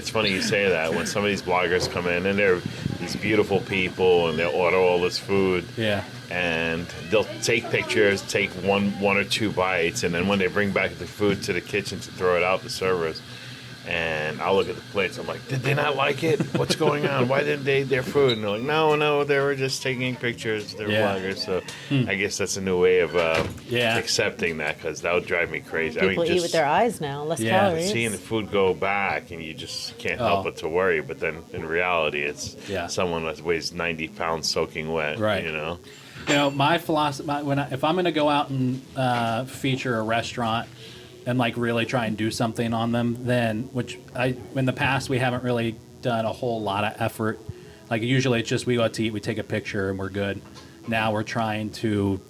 It's funny you say that. When some of these bloggers come in and they're these beautiful people and they'll order all this food. Yeah. And they'll take pictures, take one or two bites, and then when they bring back the food to the kitchen to throw it out to servers, and I'll look at the plates. I'm like, did they not like it? What's going on? Why didn't they eat their food? And they're like, no, they were just taking pictures. They're bloggers. So I guess that's a new way of accepting that, because that would drive me crazy. People eat with their eyes now, less calories. Seeing the food go back, and you just can't help but to worry. But then in reality, it's someone that weighs 90 pounds soaking wet. Right. You know, my philosophy, if I'm going to go out and feature a restaurant and like really try and do something on them, then, which in the past we haven't really done a whole lot of effort. Like usually it's just we go out to eat, we take a picture, and we're good. Now we're going to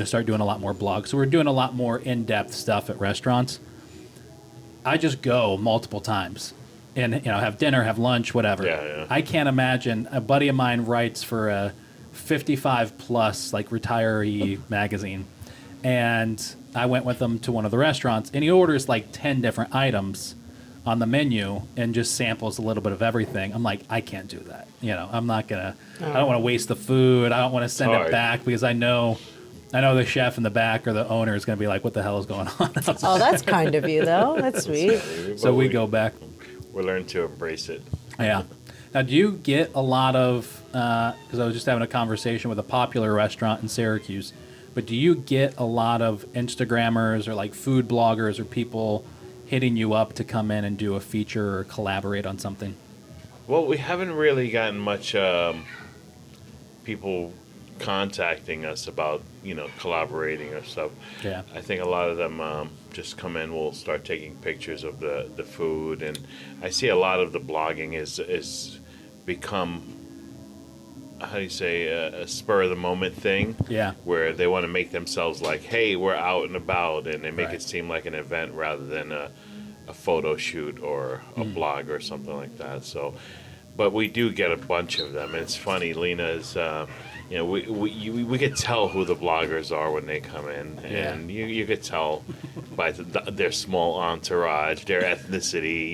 start doing a lot more blogs. So we're doing a lot more in-depth stuff at restaurants. I just go multiple times and, have dinner, have lunch, whatever. Yeah. I can't imagine. A buddy of mine writes for a 55 plus like retiree magazine, and I went with him to one of the restaurants, and he orders like 10 different items on the menu and just samples a little bit of everything. I'm like, I can't do that. I'm not gonna. I don't want to waste the food. I don't want to send it back, because I know the chef in the back or the owner is going to be like, what the hell is going on? Oh, that's kind of you, though. That's sweet. So we go back. We learn to embrace it. Yeah. Now, do you get a lot of, because I was just having a conversation with a popular restaurant in Syracuse, but do you get a lot of Instagrammers or like food bloggers or people hitting you up to come in and do a feature or collaborate on something? Well, we haven't really gotten much people contacting us about, collaborating or stuff. Yeah. I think a lot of them just come in, we'll start taking pictures of the food, and I see a lot of the blogging is become, how do you say, a spur of the moment thing. Yeah. Where they want to make themselves like, hey, we're out and about, and they make it seem like an event rather than a photo shoot or a blog or something like that. So, but we do get a bunch of them, and it's funny. Lena's, we could tell who the bloggers are when they come in, and you could tell by their small entourage, their ethnicity.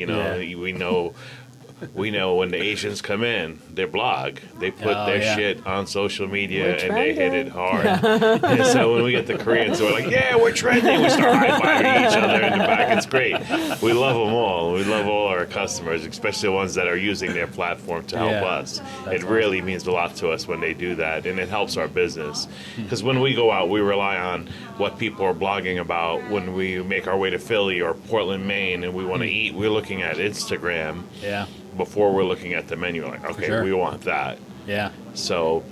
We know when the Asians come in, they blog. They put their shit on social media, and they hit it hard. And so when we get the Koreans, we're like, yeah, we're trending. We start high-fiving each other in the back. It's great. We love them all. We love all our customers, especially the ones that are using their platform to help us. It really means a lot to us when they do that, and it helps our business. Because when we go out, we rely on what people are blogging about. When we make our way to Philly or Portland, Maine, and we want to eat, we're looking at Instagram. Yeah. Before we're looking at the menu, like, okay, we want that. Yeah. So,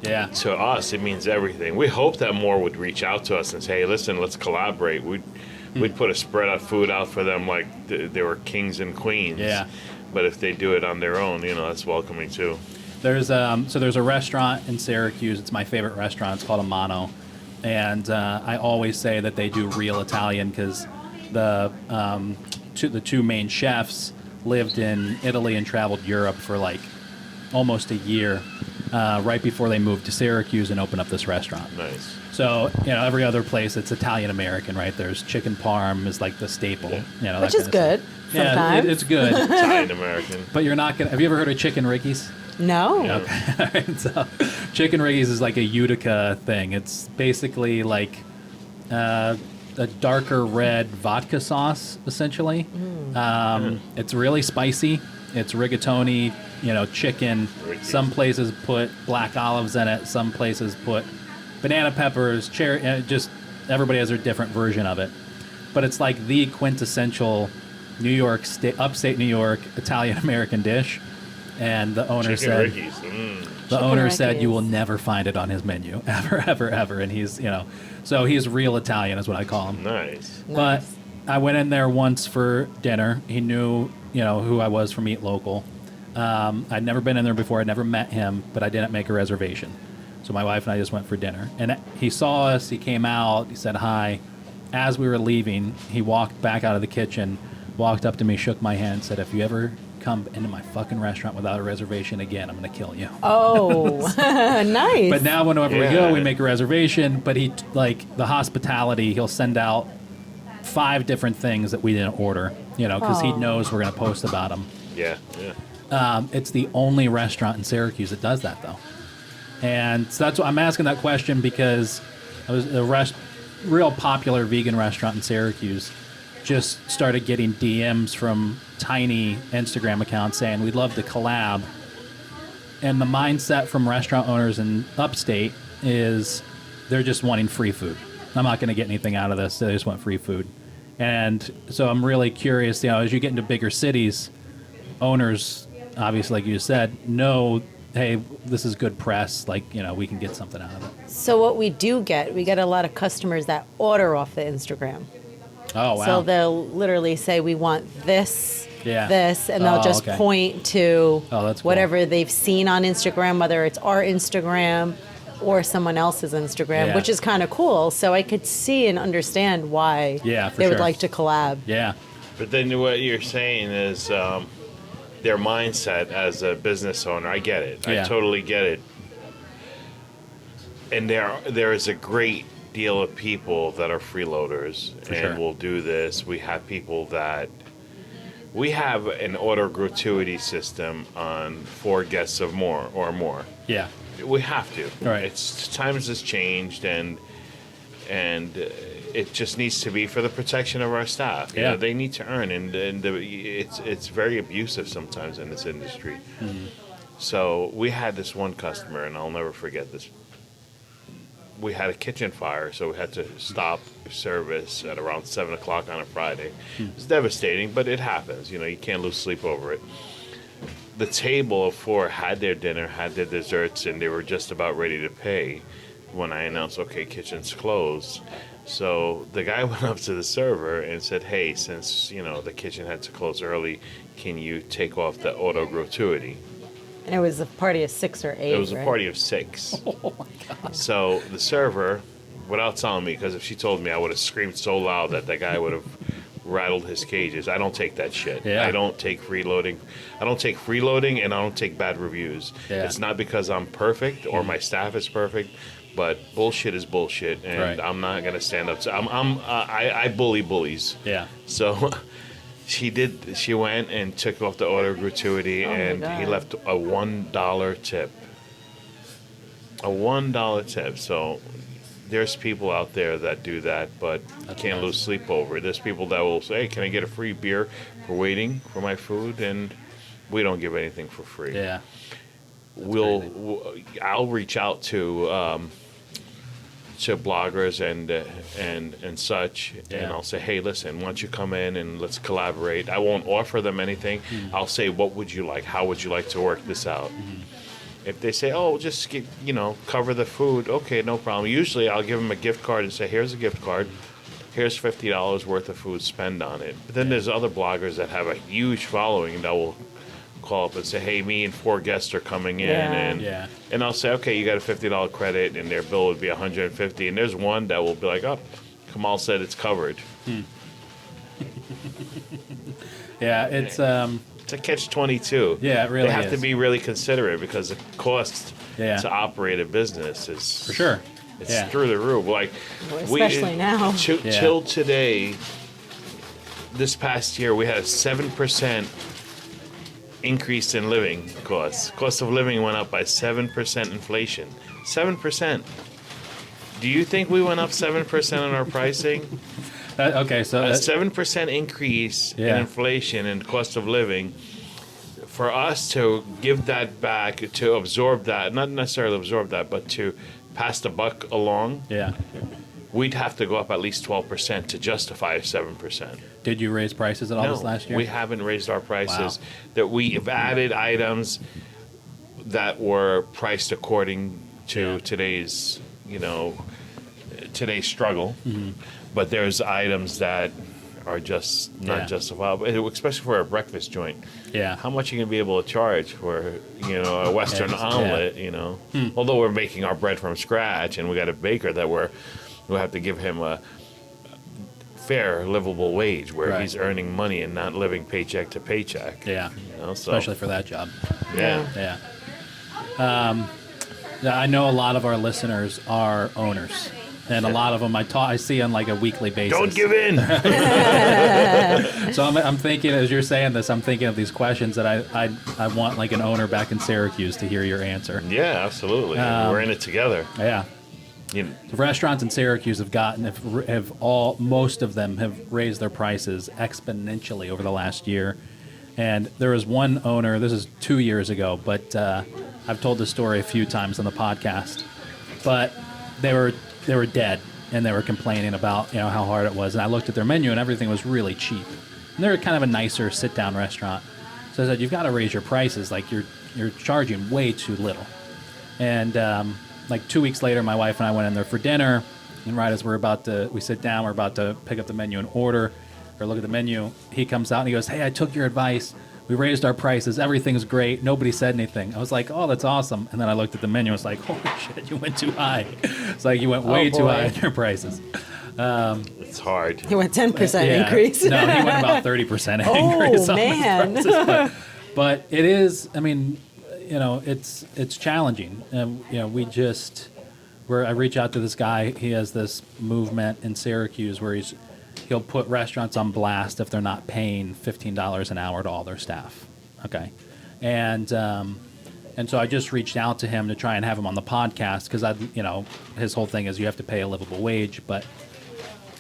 to us, it means everything. We hope that more would reach out to us and say, hey, listen, let's collaborate. We'd put a spread of food out for them like they were kings and queens. Yeah. But if they do it on their own, that's welcoming too. There's a restaurant in Syracuse. It's my favorite restaurant. It's called Amano, and I always say that they do real Italian, because the two main chefs lived in Italy and traveled Europe for like almost a year right before they moved to Syracuse and opened up this restaurant. Nice. So, every other place it's Italian-American, right? There's chicken parm is like the staple. Yeah. Which is good sometimes. Yeah, it's good. Italian-American. But you're not going to... Have you ever heard of chicken riggies? No. Yeah. Okay. All right, so chicken riggies is like a Utica thing. It's basically like a darker red vodka sauce, essentially. It's really spicy. It's rigatoni, chicken. Some places put black olives in it. Some places put banana peppers, cherry. Just everybody has their different version of it. But it's like the quintessential New York State, upstate New York Italian-American dish. And the owner said you will never find it on his menu, ever, ever, ever. And he's, so he's real Italian is what I call him. Nice. But I went in there once for dinner. He knew, who I was from Eat Local. I'd never been in there before. I'd never met him, but I didn't make a reservation. So my wife and I just went for dinner. And he saw us. He came out. He said hi. As we were leaving, he walked back out of the kitchen, walked up to me, shook my hand, said, if you ever come into my fucking restaurant without a reservation again, I'm going to kill you. Oh, nice. But now whenever we go, we make a reservation. But the hospitality, he'll send out 5 different things that we didn't order. because he Aw. knows we're going to post about him. Yeah, yeah. It's the only restaurant in Syracuse that does that, though. And so that's why I'm asking that question, because I was a real popular vegan restaurant in Syracuse just started getting DMs from tiny Instagram accounts saying, we'd love to collab. And the mindset from restaurant owners in upstate is they're just wanting free food. I'm not going to get anything out of this. They just want free food. And so I'm really curious, as you get into bigger cities, owners, obviously, like you said, know, hey, this is good press. Like, we can get something out of it. So what we get a lot of customers that order off the Instagram. Oh, wow. So they'll literally say, we want this, Yeah. this, and they'll just okay. point to that's cool. whatever they've seen on Instagram, whether it's our Instagram or someone else's Instagram, Yeah. which is kind of cool. So I could see and understand why for they would sure. like to collab. Yeah. But then what you're saying is their mindset as a business owner. I get it. Yeah. I totally get it. And there is a great deal of people that are freeloaders and sure. will do this. We have people that we have an order gratuity system on 4 guests or more. Yeah. We have to. Right. It's times has changed, and it just needs to be for the protection of our staff. You Yeah. know, they need to earn, and it's very abusive sometimes in this industry. Mm-hmm. So we had this one customer, and I'll never forget this. We had a kitchen fire, so we had to stop service at around 7 o'clock on a Friday. It was devastating, but it happens. You can't lose sleep over it. The table of 4 had their dinner, had their desserts, and they were just about ready to pay when I announced, okay, kitchen's closed. So the guy went up to the server and said, hey, since, the kitchen had to close early, can you take off the auto gratuity? And it was a party of 6 or 8. It was a right? party of 6. Oh my God. So the server, without telling me, because if she told me, I would have screamed so loud that guy would have rattled his cages. I don't take that shit. Yeah. I don't take freeloading. I don't take freeloading, and I don't take bad reviews. Yeah. It's not because I'm perfect or my staff is perfect, but bullshit is bullshit, and Right. I'm not gonna stand up to. I bully bullies. Yeah. So she went and took off the order gratuity, Oh my and he God. left a $1 tip. A $1 tip. So there's people out there that do that, but can't lose sleep over it. There's people that will say, hey, can I get a free beer for waiting for my food? And we don't give anything for free. Yeah. I'll reach out to bloggers and such, Yeah. and I'll say, hey, listen, why don't you come in and let's collaborate. I won't offer them anything. I'll say, what would you like? How would you like to work this out? If they say, oh, just get, cover the food, okay, no problem. Usually I'll give them a gift card and say, here's a gift card. Here's $50 worth of food, spend on it. But then there's other bloggers that have a huge following that will call up and say, hey, me and 4 guests are coming in. Yeah. And I'll say, okay, you got a $50 credit, and their bill would be $150. And there's one that will be like, oh, Kamal said it's covered. Yeah, it's It's a catch-22. Yeah, it really They have to is. be really considerate, because the cost Yeah. to operate a business is for sure. It's Yeah. through the roof. Like Especially now. Yeah. Till today, this past year, we had a 7% increase in living costs. Cost of living went up by 7% inflation. 7%. Do you think we went up 7% on our pricing? Okay, so A 7% increase in Yeah. inflation and cost of living. For us to give that back, to absorb that, not necessarily absorb that, but to pass the buck along, yeah. we'd have to go up at least 12% to justify 7%. Did you raise prices at all this last year? We haven't raised our prices. Wow. That we've added items that were priced according to Yeah. today's struggle. But there's items that are just not Yeah. justifiable, especially for a breakfast joint. Yeah. How much are you gonna be able to charge for a Western Yeah. omelet? Although we're making our bread from scratch, and we got a baker that we have to give him a fair, livable wage where Right. he's earning money and not living paycheck to paycheck. Yeah. So, Especially for that job. yeah. Yeah. Yeah, I know a lot of our listeners are owners. And a lot of them I see on like a weekly basis. Don't give in. So I'm thinking, as you're saying this, I'm thinking of these questions that I want like an owner back in Syracuse to hear your answer. Yeah, absolutely. We're in it together. Yeah. You know, Restaurants in Syracuse most of them have raised their prices exponentially over the last year. And there was one owner, this is 2 years ago, but I've told this story a few times on the podcast. But they were dead, and they were complaining about how hard it was. And I looked at their menu, and everything was really cheap. And they're kind of a nicer sit-down restaurant. So I said, you've got to raise your prices. Like you're charging way too little. And like 2 weeks later, my wife and I went in there for dinner. And right as we sit down, we're about to pick up the menu and order or look at the menu. He comes out and he goes, "Hey, I took your advice. We raised our prices. Everything's great. Nobody said anything." I was like, "Oh, that's awesome." And then I looked at the menu. I was like, "Holy shit, you went too high." It's like you went way too high on your prices. it's hard. He went 10% increase. No, he went about 30% increase on man. his prices. But it is, I mean, it's challenging. And, I reach out to this guy. He has this movement in Syracuse where he'll put restaurants on blast if they're not paying $15 an hour to all their staff. Okay. And so I just reached out to him to try and have him on the podcast because his whole thing is you have to pay a livable wage. But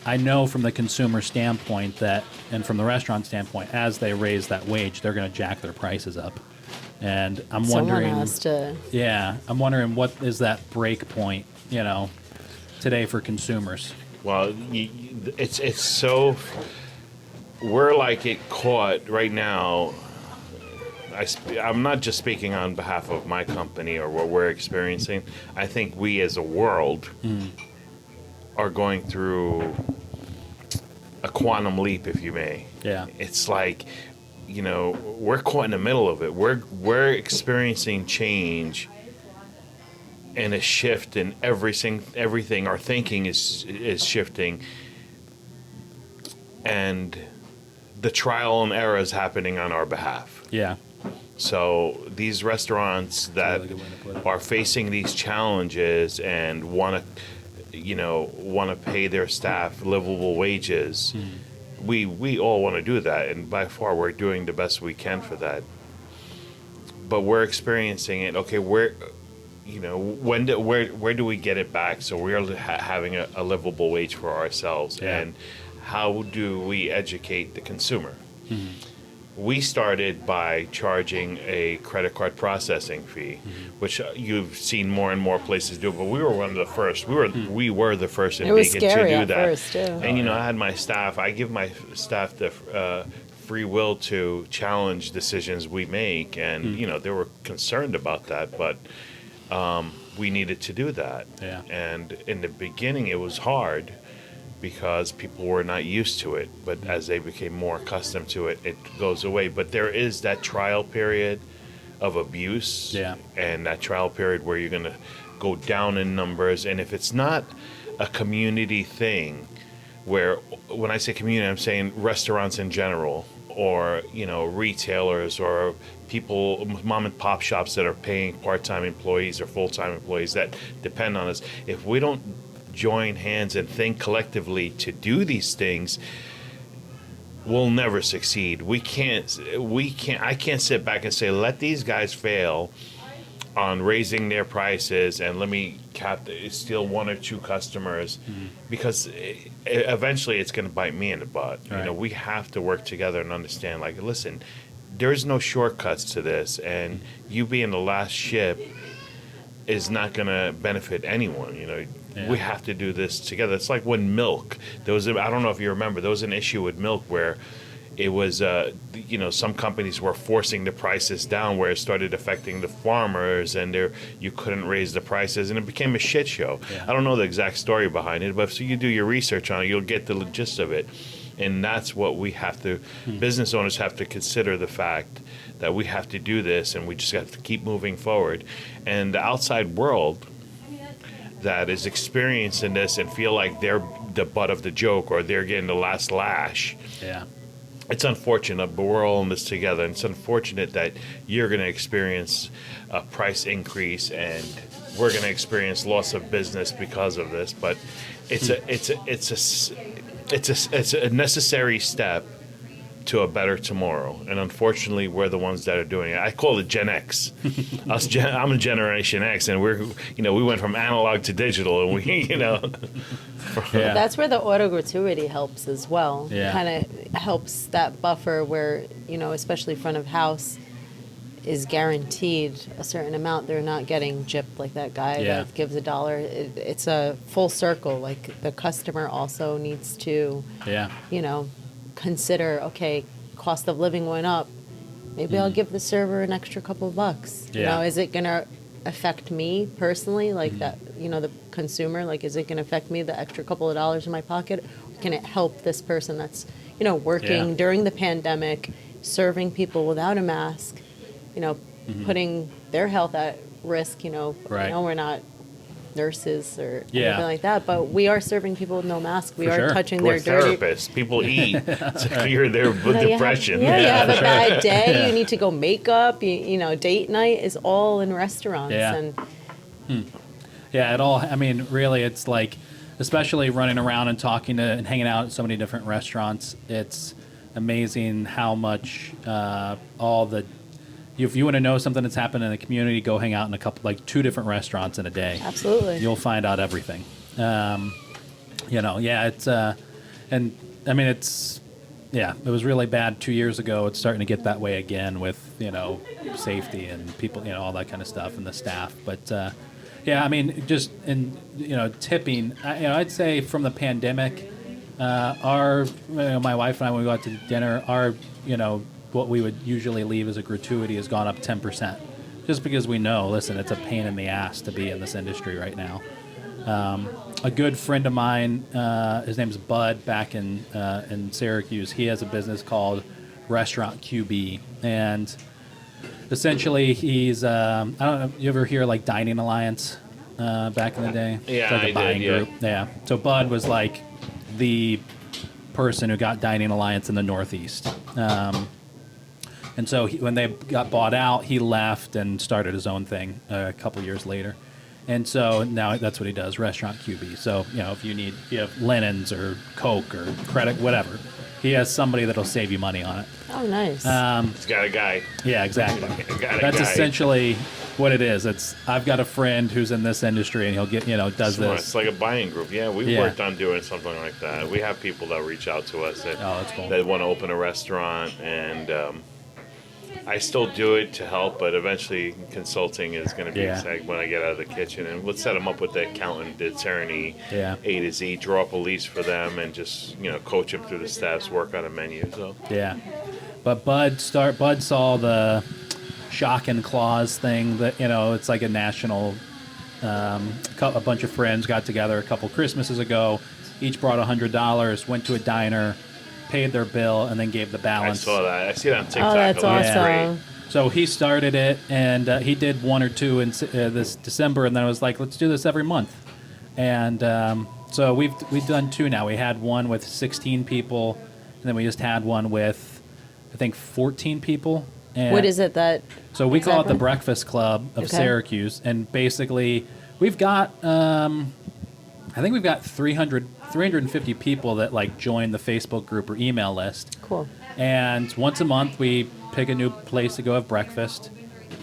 I know from the consumer standpoint and from the restaurant standpoint, as they raise that wage, they're going to jack their prices up. And I'm wondering, I'm wondering what is that break point, today for consumers. Well, it's so we're like it caught right now. I'm not just speaking on behalf of my company or what we're experiencing. I think we as a world are going through a quantum leap, if you may. Yeah. It's like, we're caught in the middle of it. We're experiencing change and a shift in everything. Our thinking is shifting, and the trial and error is happening on our behalf. Yeah. So these restaurants that are facing these challenges and want to pay their staff livable wages, we all want to do that, and by far we're doing the best we can for that. But we're experiencing it. Okay, where do we get it back? So we are having a livable wage for ourselves, and how do we educate the consumer? We started by charging a credit card processing fee, which you've seen more and more places do. But we were one of the first. We were the first in Beacon to do that. First, too. And I had my staff. I give my staff the free will to challenge decisions we make, and they were concerned about that, but we needed to do that. Yeah. And in the beginning, it was hard because people were not used to it. But as they became more accustomed to it, it goes away. But there is that trial period of abuse, and that trial period where you're going to go down in numbers. And if it's not a community thing, where when I say community, I'm saying restaurants in general, or retailers, or people, mom and pop shops that are paying part-time employees or full-time employees that depend on us. If we don't join hands and think collectively to do these things, we'll never succeed. I can't sit back and say, let these guys fail on raising their prices and let me steal one or two customers, because eventually it's going to bite me in the butt. Right. We have to work together and understand, like, listen, there's no shortcuts to this, and you being the last ship is not going to benefit anyone. We have to do this together. It's like when milk, I don't know if you remember, there was an issue with milk where it was, some companies were forcing the prices down, where it started affecting the farmers, and you couldn't raise the prices, and it became a shit show. Yeah. I don't know the exact story behind it, but if you do your research on it, you'll get the gist of it. And that's what we have to, business owners have to consider, the fact that we have to do this, and we just have to keep moving forward. And the outside world that is experiencing this and feel like they're the butt of the joke, or they're getting the last lash. Yeah. It's unfortunate, but we're all in this together. And it's unfortunate that you're going to experience a price increase, and we're going to experience loss of business because of this, but it's a necessary step to a better tomorrow. And unfortunately, we're the ones that are doing it. I call it Gen X. I'm a Generation X, and we went from analog to digital, and That's where the auto gratuity helps as well. Yeah. Kind of helps that buffer where, especially front of house is guaranteed a certain amount. They're not getting gypped like that guy that gives $1. It's a full circle. Like the customer also needs to, consider, okay, cost of living went up. Maybe I'll give the server an extra couple of bucks. Is it going to affect me personally, like that, the consumer, like, is it going to affect me, the extra couple of dollars in my pocket? Or can it help this person that's, working during the pandemic, serving people without a mask, putting their health at risk, Right. We're not nurses or anything like that, but we are serving people with no mask. We are touching We're their dirty. therapists. People eat to cure their depression. You have a bad day. You need to go makeup. Date night is all in restaurants. Yeah. And Yeah, it all. I mean, really, it's like, especially running around and talking to and hanging out at so many different restaurants. It's amazing how much all the. If you want to know something that's happened in the community, go hang out in two different restaurants in a day. Absolutely. You'll find out everything. It's and I mean, it was really bad 2 years ago. It's starting to get that way again with, safety and people, all that kind of stuff and the staff. But, I mean, just in, tipping, I'd say from the pandemic, my wife and I, when we go out to dinner, what we would usually leave as a gratuity has gone up 10%. Just because we know, listen, it's a pain in the ass to be in this industry right now. A good friend of mine, his name's Bud, back in Syracuse. He has a business called Restaurant QB, and essentially he's I don't know. You ever hear like Dining Alliance back in the day? Yeah, it's like a buying group. Yeah. So Bud was like the person who got Dining Alliance in the Northeast. And so when they got bought out, he left and started his own thing a couple years later. And so now that's what he does, Restaurant QB. So, if you have linens or Coke or credit, whatever, he has somebody that'll save you money on it. oh, nice. He's got a guy. Yeah, exactly. Got a That's guy. essentially what it is. I've got a friend who's in this industry, and he'll get, does Smart. this. It's like a buying group. Yeah, we've Yeah. worked on doing something like that. We have people that reach out to us that Oh, that's cool. want to open a restaurant, and I still do it to help, but eventually consulting is going to be when I get out of the kitchen, and we'll set them up with the accountant, the attorney, A to Z, draw up a lease for them, and just coach them through the steps, work on a menu. So Yeah. But Bud saw the shock and claws thing that, it's like a national, a bunch of friends got together a couple Christmases ago, each brought $100, went to a diner, paid their bill, and then gave the I balance. saw that. I see it on TikTok. Oh, that's It looks awesome. great. So he started it, and he did one or two in this December, and then I was like, let's do this every month. And so we've done two now. We had one with 16 people, and then we just had one with, I think, 14 people. And What is it that? so we call it the Exactly. Breakfast Club of Okay. Syracuse, and basically we've got, I think we've got 350 people that like join the Facebook group or email list. Cool. And once a month, we pick a new place to go have breakfast.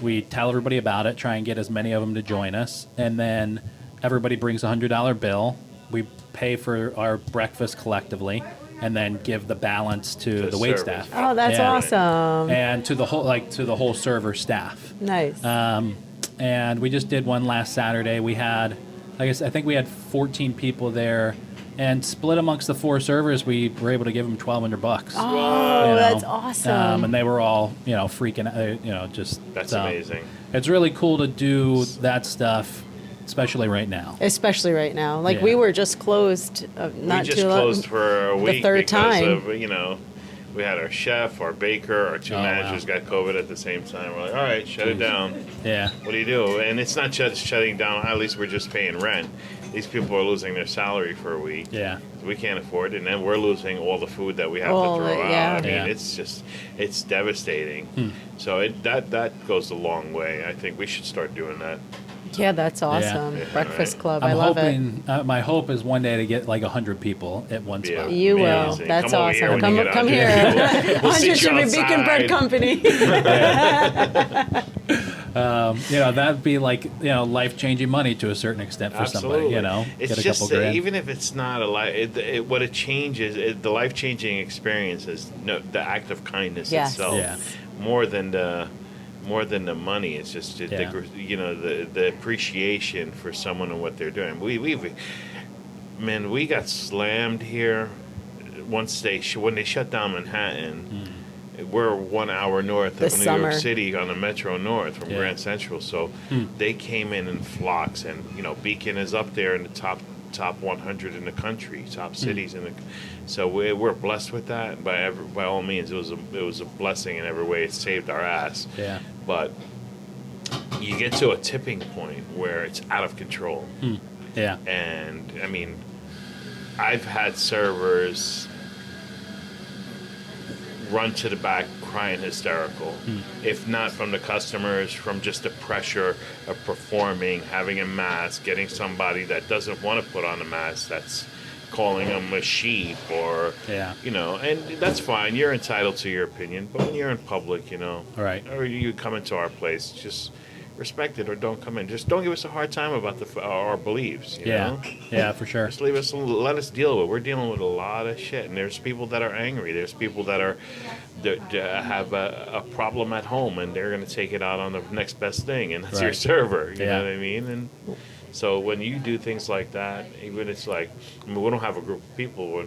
We tell everybody about it, try and get as many of them to join us. And then everybody brings a $100 bill. We pay for our breakfast collectively and then give the balance to the wait servers. staff. Oh, that's Yeah. awesome. And to the whole server staff. Nice. And we just did one last Saturday. We had, I think we had 14 people there. And split amongst the four servers, we were able to give them $1,200. Oh, that's awesome. And they were all, freaking out, just. That's so amazing. It's really cool to do that stuff, especially right now. Especially right now. Like Yeah. we were just closed not We just too long. closed for a week third because time. of, we had our chef, our baker, our two Oh, managers got COVID at the same time. We're like, all right, shut it down. Yeah. What do you do? And it's not just shutting down. At least we're just paying rent. These people are losing their salary for a week. Yeah. We can't afford it, and then we're losing all the food that we have All to throw the- out. yeah. I mean, Yeah. it's devastating. So that goes a long way. I think we should start doing that. Yeah, that's awesome. Yeah, Breakfast right. Club. I'm I love it. hoping. My hope is one day to get like 100 people at one Yeah. spot. You will. Amazing. That's Come over here awesome. when you get Come 100 here. people. We'll 100 sit you should be Beacon Bread outside. Company. That'd be like life changing money to a certain extent for Absolutely. somebody. It's Get a just couple grand. even if it's not a life, what it changes, the life changing experience is the act of kindness Yes. itself, Yeah. more than the money. It's just the appreciation for someone and what they're doing. We got slammed here once when they shut down Manhattan. We're 1 hour north of New York City on the Metro North from Grand Central, so they came in flock, and Beacon is up there in the top 100 in the country, top cities in the. So we're blessed with that. By all means, it was a blessing in every way. It saved our ass. Yeah. But you get to a tipping point where it's out of control. Yeah. And I mean, I've had servers run to the back crying hysterical, if not from the customers, from just the pressure of performing, having a mask, getting somebody that doesn't want to put on a mask that's calling them a sheep or and that's fine, you're entitled to your opinion, but when you're in public, Right. or you come into our place, just respect it or don't come in. Just don't give us a hard time about our beliefs. You know? Yeah, for sure. Just let us deal with it. We're dealing with a lot of shit, and there's people that are angry. There's people that have a problem at home, and they're going to take it out on the next best thing, and that's your Right. server. You know what I mean? And so when you do things like that, even it's like, we don't have a group of people.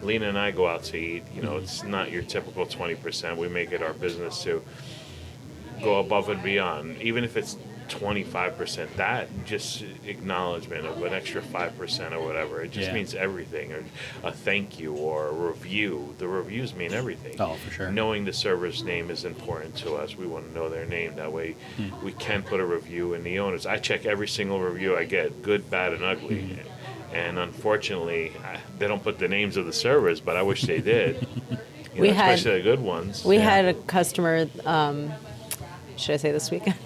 Lena and I go out to eat. It's not your typical 20%. We make it our business to go above and beyond, even if it's 25%. That just acknowledgement of an extra 5% or whatever, it just means everything. Or a thank you or a review. The reviews mean everything. Oh, for sure. Knowing the server's name is important to us. We want to know their name. That way, we can put a review in the owners. I check every single review I get, good, bad, and ugly. And unfortunately, they don't put the names of the servers, but I wish they did. Especially the good ones. We had a customer. Should I say this weekend?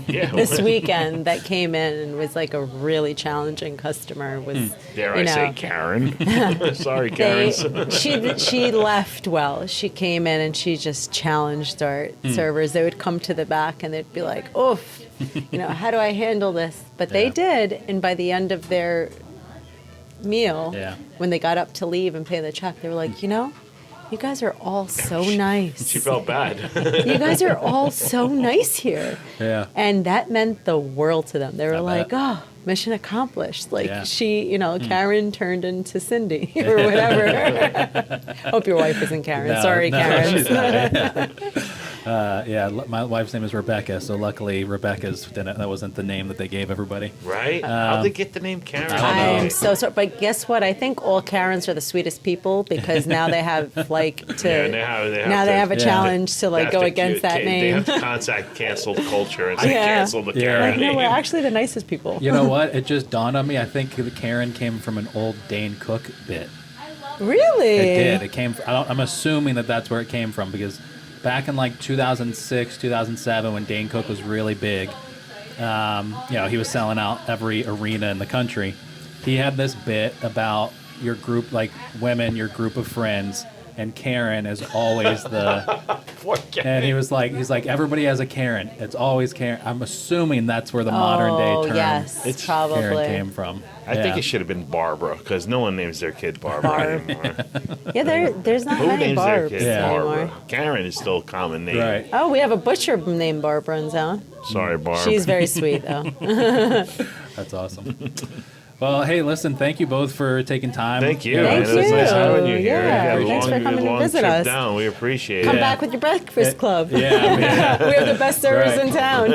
Yeah. This weekend that came in and was like a really challenging customer. Was Dare I say Karen? Sorry, Karen. She left well. She came in and she just challenged our servers. They would come to the back and they'd be like, "Oof, how do I handle this?" But they did, and by the end of their meal, when they got up to leave and pay the check, they were like, "You guys are all so nice." She felt bad. You guys are all so nice here. Yeah. And that meant the world to them. They were like, bet. "Oh, mission accomplished." Like she, Karen turned into Cindy or whatever. Hope your wife isn't Karen. No, Sorry, no, Karen. she's not. My wife's name is Rebecca, so luckily that wasn't the name that they gave everybody. Right? How'd they get the name Karen? I don't know. I'm so sorry, but guess what? I think all Karens are the sweetest people because now they have they have a challenge to They have go to against that They name. have to contact canceled culture and say Yeah. cancel the Yeah. Karen Like, no, name. we're actually the nicest people. You know what? It just dawned on me. I think the Karen came from an old Dane Cook bit. Really? It did. It came. I'm assuming that's where it came from because back in like 2006, 2007, when Dane Cook was really big, he was selling out every arena in the country. He had this bit about your group, like women, your group of friends, and Karen is always the. Poor Karen. And he's like, everybody has a Karen. It's always Karen. I'm assuming that's where the modern day term Yes, probably. Karen came from. I think it should have been Barbara because no one names their kid Barbara Barb. anymore. Yeah, there's not Who many names their Barbs kid anymore. Barbara? Karen is still a common name. Right. Oh, we have a butcher named Barbara in town. Sorry, Barb. She's very sweet, though. That's awesome. Well, hey, listen, thank you both for taking time. Thank you. Thank man. It was nice you. having you here. Yeah, You got a thanks for coming to visit trip us. down. We appreciate Come it. back with your breakfast club. Yeah, We have the best servers Right. in town.